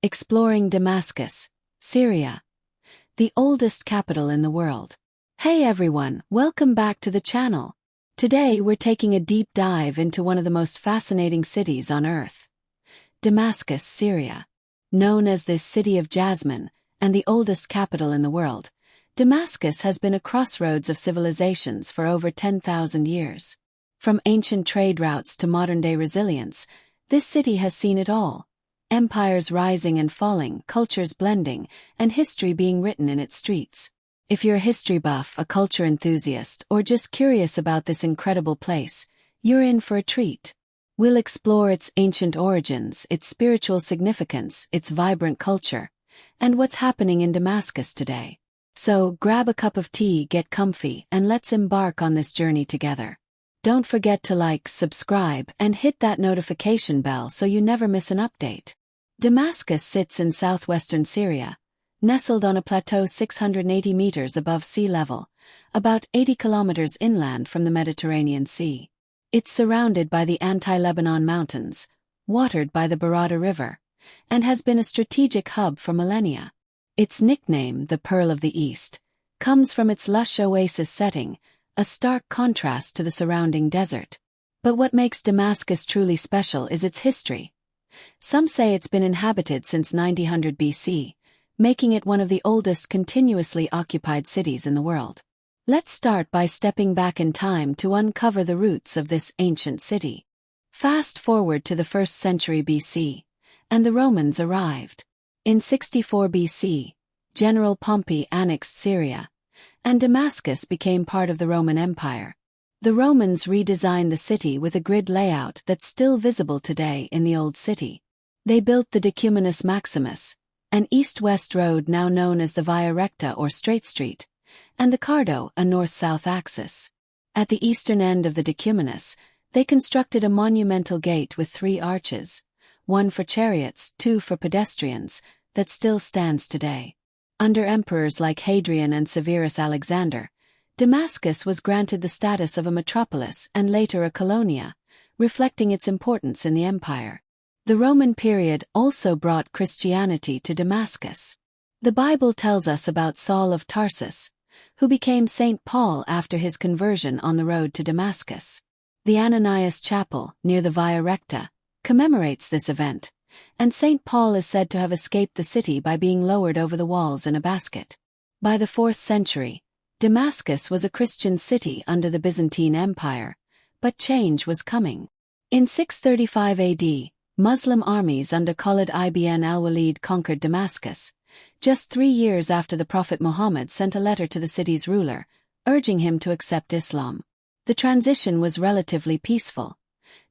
exploring Damascus, Syria, the oldest capital in the world. Hey everyone, welcome back to the channel. Today we're taking a deep dive into one of the most fascinating cities on earth. Damascus, Syria. Known as the City of Jasmine and the oldest capital in the world, Damascus has been a crossroads of civilizations for over 10,000 years. From ancient trade routes to modern-day resilience, this city has seen it all. Empires rising and falling, cultures blending, and history being written in its streets. If you're a history buff, a culture enthusiast, or just curious about this incredible place, you're in for a treat. We'll explore its ancient origins, its spiritual significance, its vibrant culture, and what's happening in Damascus today. So, grab a cup of tea, get comfy, and let's embark on this journey together. Don't forget to like, subscribe, and hit that notification bell so you never miss an update. Damascus sits in southwestern Syria, nestled on a plateau 680 meters above sea level, about 80 kilometers inland from the Mediterranean Sea. It's surrounded by the Anti-Lebanon Mountains, watered by the Barada River, and has been a strategic hub for millennia. Its nickname, the Pearl of the East, comes from its lush oasis setting, a stark contrast to the surrounding desert. But what makes Damascus truly special is its history. Some say it's been inhabited since 900 BC, making it one of the oldest continuously occupied cities in the world. Let's start by stepping back in time to uncover the roots of this ancient city. Fast forward to the 1st century BC, and the Romans arrived. In 64 BC, General Pompey annexed Syria, and Damascus became part of the Roman Empire. The Romans redesigned the city with a grid layout that's still visible today in the Old City. They built the Decumanus Maximus, an east-west road now known as the Via Recta or Straight Street, and the Cardo, a north-south axis. At the eastern end of the Decumanus, they constructed a monumental gate with 3 arches, one for chariots, 2 for pedestrians, that still stands today. Under emperors like Hadrian and Severus Alexander, Damascus was granted the status of a metropolis and later a colonia, reflecting its importance in the empire. The Roman period also brought Christianity to Damascus. The Bible tells us about Saul of Tarsus, who became Saint Paul after his conversion on the road to Damascus. The Ananias Chapel, near the Via Recta, commemorates this event, and Saint Paul is said to have escaped the city by being lowered over the walls in a basket. By the 4th century, Damascus was a Christian city under the Byzantine Empire, but change was coming. In 635 AD, Muslim armies under Khalid ibn al-Walid conquered Damascus, just 3 years after the Prophet Muhammad sent a letter to the city's ruler, urging him to accept Islam. The transition was relatively peaceful.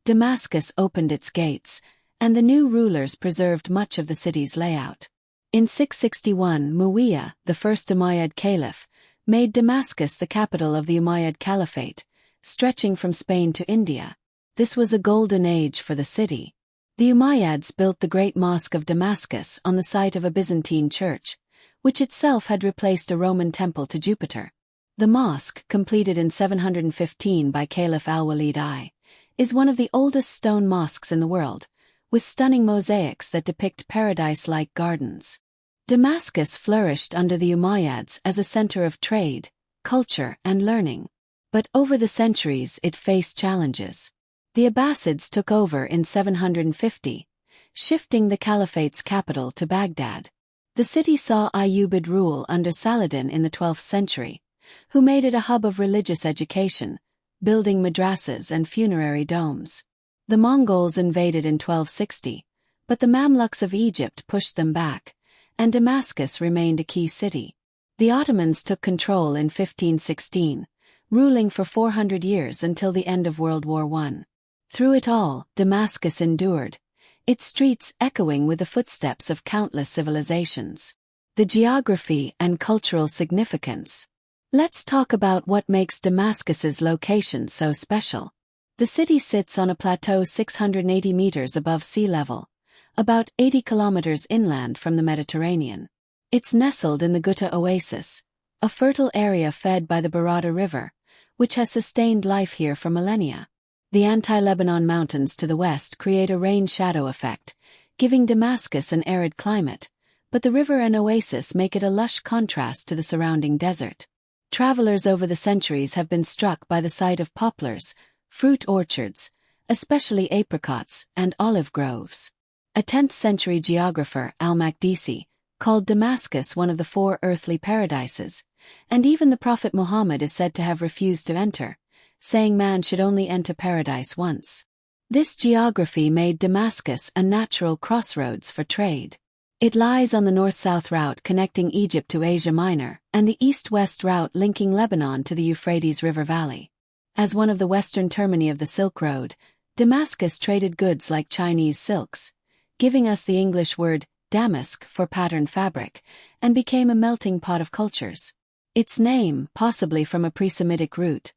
Damascus opened its gates, and the new rulers preserved much of the city's layout. In 661, Muawiyah, the first Umayyad caliph, made Damascus the capital of the Umayyad Caliphate, stretching from Spain to India. This was a golden age for the city. The Umayyads built the Great Mosque of Damascus on the site of a Byzantine church, which itself had replaced a Roman temple to Jupiter. The mosque, completed in 715 by Caliph al-Walid I, is one of the oldest stone mosques in the world, with stunning mosaics that depict paradise-like gardens. Damascus flourished under the Umayyads as a center of trade, culture, and learning. But over the centuries it faced challenges. The Abbasids took over in 750, shifting the caliphate's capital to Baghdad. The city saw Ayyubid rule under Saladin in the 12th century, who made it a hub of religious education, building madrasas and funerary domes. The Mongols invaded in 1260, but the Mamluks of Egypt pushed them back, and Damascus remained a key city. The Ottomans took control in 1516, ruling for 400 years until the end of World War I. Through it all, Damascus endured, its streets echoing with the footsteps of countless civilizations. The geography and cultural significance. Let's talk about what makes Damascus's location so special. The city sits on a plateau 680 meters above sea level, about 80 kilometers inland from the Mediterranean. It's nestled in the Ghouta oasis, a fertile area fed by the Barada River, which has sustained life here for millennia. The Anti-Lebanon Mountains to the west create a rain-shadow effect, giving Damascus an arid climate, but the river and oasis make it a lush contrast to the surrounding desert. Travelers over the centuries have been struck by the sight of poplars, fruit orchards, especially apricots, and olive groves. A 10th-century geographer, al-Makdisi, called Damascus one of the 4 earthly paradises, and even the Prophet Muhammad is said to have refused to enter, saying man should only enter paradise once. This geography made Damascus a natural crossroads for trade. It lies on the north-south route connecting Egypt to Asia Minor and the east-west route linking Lebanon to the Euphrates River Valley. As one of the western termini of the Silk Road, Damascus traded goods like Chinese silks, giving us the English word damask for patterned fabric, and became a melting pot of cultures. Its name, possibly from a pre-Semitic root,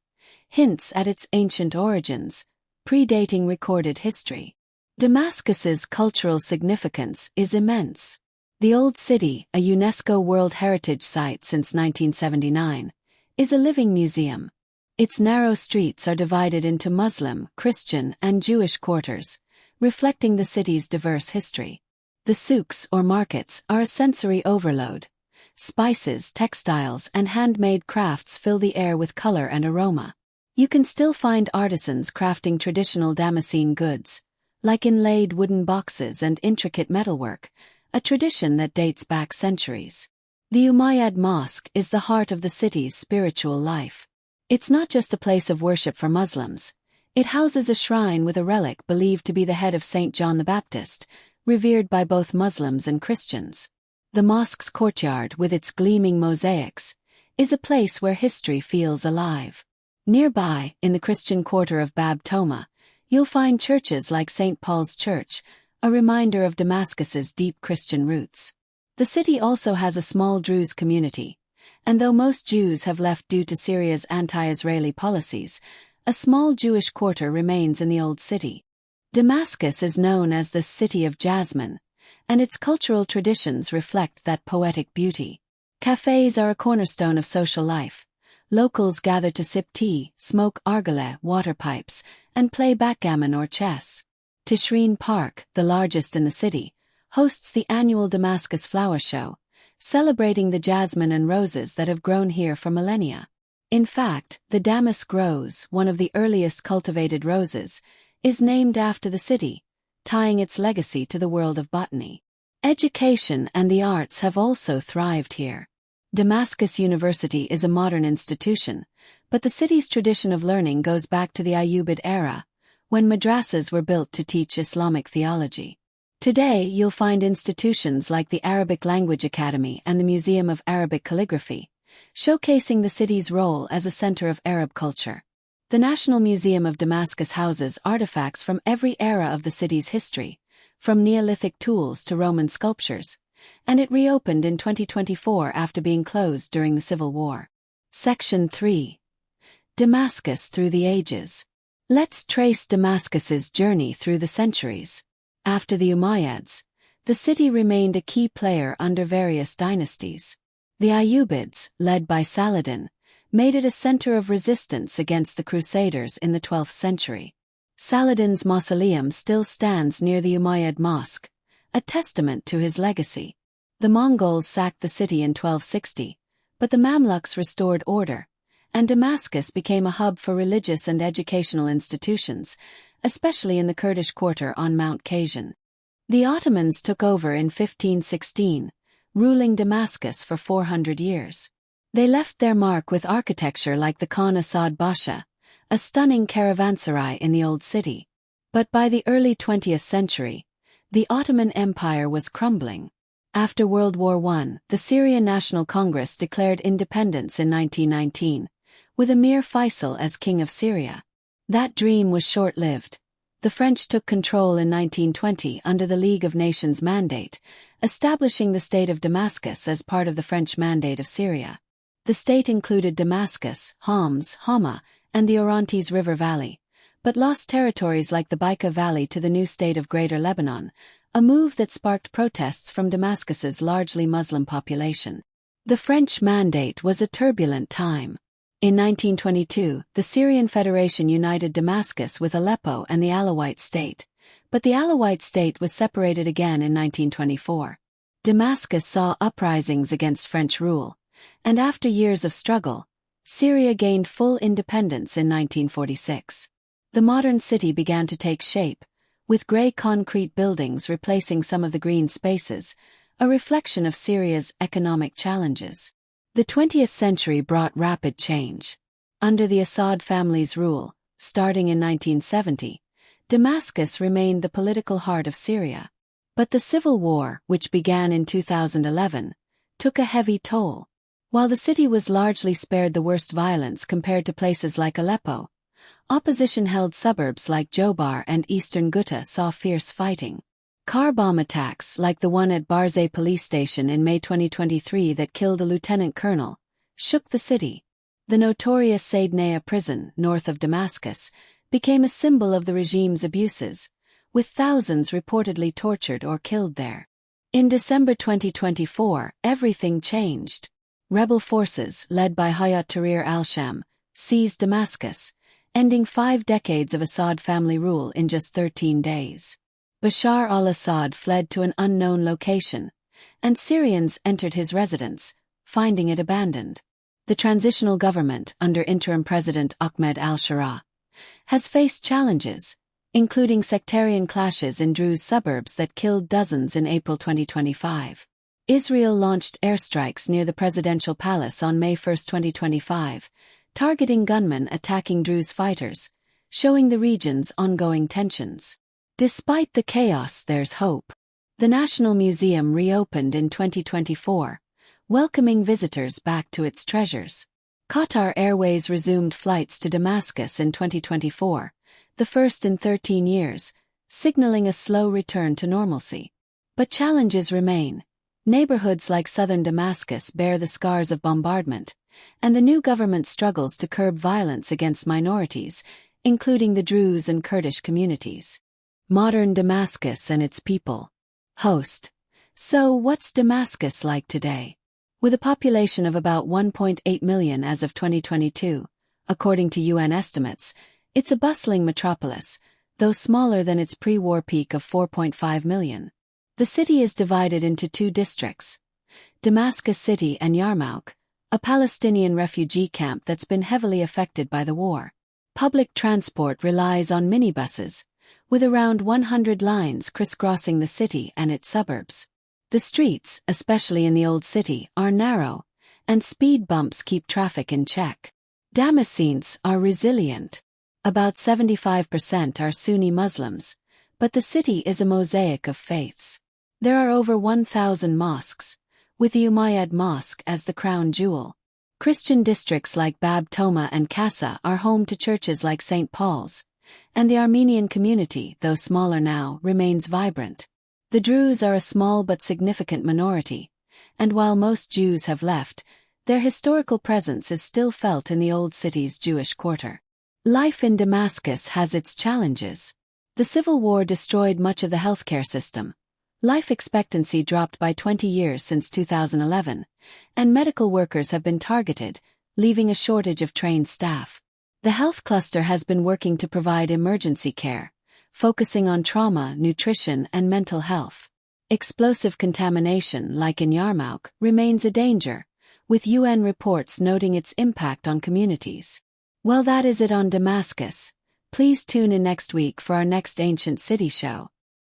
hints at its ancient origins, predating recorded history. Damascus's cultural significance is immense. The Old City, a UNESCO World Heritage Site since 1979, is a living museum. Its narrow streets are divided into Muslim, Christian, and Jewish quarters, reflecting the city's diverse history. The souks or markets are a sensory overload. Spices, textiles, and handmade crafts fill the air with color and aroma. You can still find artisans crafting traditional Damascene goods, like inlaid wooden boxes and intricate metalwork, a tradition that dates back centuries. The Umayyad Mosque is the heart of the city's spiritual life. It's not just a place of worship for Muslims. It houses a shrine with a relic believed to be the head of St. John the Baptist, revered by both Muslims and Christians. The mosque's courtyard, with its gleaming mosaics, is a place where history feels alive. Nearby, in the Christian quarter of Bab Toma, you'll find churches like St. Paul's Church, a reminder of Damascus's deep Christian roots. The city also has a small Druze community, and though most Jews have left due to Syria's anti-Israeli policies, a small Jewish quarter remains in the Old City. Damascus is known as the City of Jasmine, and its cultural traditions reflect that poetic beauty. Cafes are a cornerstone of social life. Locals gather to sip tea, smoke argile water pipes, and play backgammon or chess. Tishreen Park, the largest in the city, hosts the annual Damascus Flower Show, celebrating the jasmine and roses that have grown here for millennia. In fact, the damask rose, one of the earliest cultivated roses, is named after the city, tying its legacy to the world of botany. Education and the arts have also thrived here. Damascus University is a modern institution, but the city's tradition of learning goes back to the Ayyubid era, when madrasas were built to teach Islamic theology. Today, you'll find institutions like the Arabic Language Academy and the Museum of Arabic Calligraphy, showcasing the city's role as a center of Arab culture. The National Museum of Damascus houses artifacts from every era of the city's history, from Neolithic tools to Roman sculptures, and it reopened in 2024 after being closed during the Civil War. Section 3. Damascus through the ages. Let's trace Damascus's journey through the centuries. After the Umayyads, the city remained a key player under various dynasties. The Ayyubids, led by Saladin, made it a center of resistance against the Crusaders in the 12th century. Saladin's mausoleum still stands near the Umayyad Mosque, a testament to his legacy. The Mongols sacked the city in 1260, but the Mamluks restored order, and Damascus became a hub for religious and educational institutions, especially in the Kurdish quarter on Mount Kazan. The Ottomans took over in 1516, ruling Damascus for 400 years. They left their mark with architecture like the Khan Assad Basha, a stunning caravanserai in the Old City. But by the early 20th century, the Ottoman Empire was crumbling. After World War I, the Syrian National Congress declared independence in 1919, with Emir Faisal as king of Syria. That dream was short-lived. The French took control in 1920 under the League of Nations mandate, establishing the state of Damascus as part of the French Mandate of Syria. The state included Damascus, Homs, Hama, and the Orontes River Valley, but lost territories like the Baika Valley to the new state of Greater Lebanon, a move that sparked protests from Damascus's largely Muslim population. The French Mandate was a turbulent time. In 1922, the Syrian Federation united Damascus with Aleppo and the Alawite state, but the Alawite state was separated again in 1924. Damascus saw uprisings against French rule, and after years of struggle, Syria gained full independence in 1946. The modern city began to take shape, with grey concrete buildings replacing some of the green spaces, a reflection of Syria's economic challenges. The 20th century brought rapid change. Under the Assad family's rule, starting in 1970, Damascus remained the political heart of Syria. But the civil war, which began in 2011, took a heavy toll. While the city was largely spared the worst violence compared to places like Aleppo, opposition-held suburbs like Jobar and eastern Ghouta saw fierce fighting. Car bomb attacks like the one at Barzeh police station in May 2023 that killed a lieutenant colonel shook the city. The notorious Saidnaya prison, north of Damascus, became a symbol of the regime's abuses, with thousands reportedly tortured or killed there. In December 2024, everything changed. Rebel forces, led by Hayat Tahrir al-Sham, seized Damascus, ending 5 decades of Assad family rule in just 13 days. Bashar al-Assad fled to an unknown location, and Syrians entered his residence, finding it abandoned. The transitional government, under interim President Ahmed al-Sharaa, has faced challenges, including sectarian clashes in Druze suburbs that killed dozens in April 2025. Israel launched airstrikes near the presidential palace on May 1, 2025, targeting gunmen attacking Druze fighters, showing the region's ongoing tensions. Despite the chaos, there's hope. The National Museum reopened in 2024, welcoming visitors back to its treasures. Qatar Airways resumed flights to Damascus in 2024, the first in 13 years, signaling a slow return to normalcy. But challenges remain. Neighborhoods like southern Damascus bear the scars of bombardment, and the new government struggles to curb violence against minorities, including the Druze and Kurdish communities. Modern Damascus and its people. Host. So what's Damascus like today? With a population of about 1.8 million as of 2022, according to UN estimates, it's a bustling metropolis, though smaller than its pre-war peak of 4.5 million. The city is divided into 2 districts, Damascus City and Yarmouk, a Palestinian refugee camp that's been heavily affected by the war. Public transport relies on minibuses, with around 100 lines crisscrossing the city and its suburbs. The streets, especially in the Old City, are narrow, and speed bumps keep traffic in check. Damascenes are resilient. About 75% are Sunni Muslims, but the city is a mosaic of faiths. There are over 1,000 mosques, with the Umayyad Mosque as the crown jewel. Christian districts like Bab Toma and Kassa are home to churches like St. Paul's, and the Armenian community, though smaller now, remains vibrant. The Druze are a small but significant minority, and while most Jews have left, their historical presence is still felt in the old city's Jewish quarter. Life in Damascus has its challenges. The civil war destroyed much of the healthcare system. Life expectancy dropped by 20 years since 2011, and medical workers have been targeted, leaving a shortage of trained staff. The health cluster has been working to provide emergency care, focusing on trauma, nutrition, and mental health. Explosive contamination, like in Yarmouk, remains a danger, with UN reports noting its impact on communities. Well, that is it on Damascus. Please tune in next week for our next Ancient City show.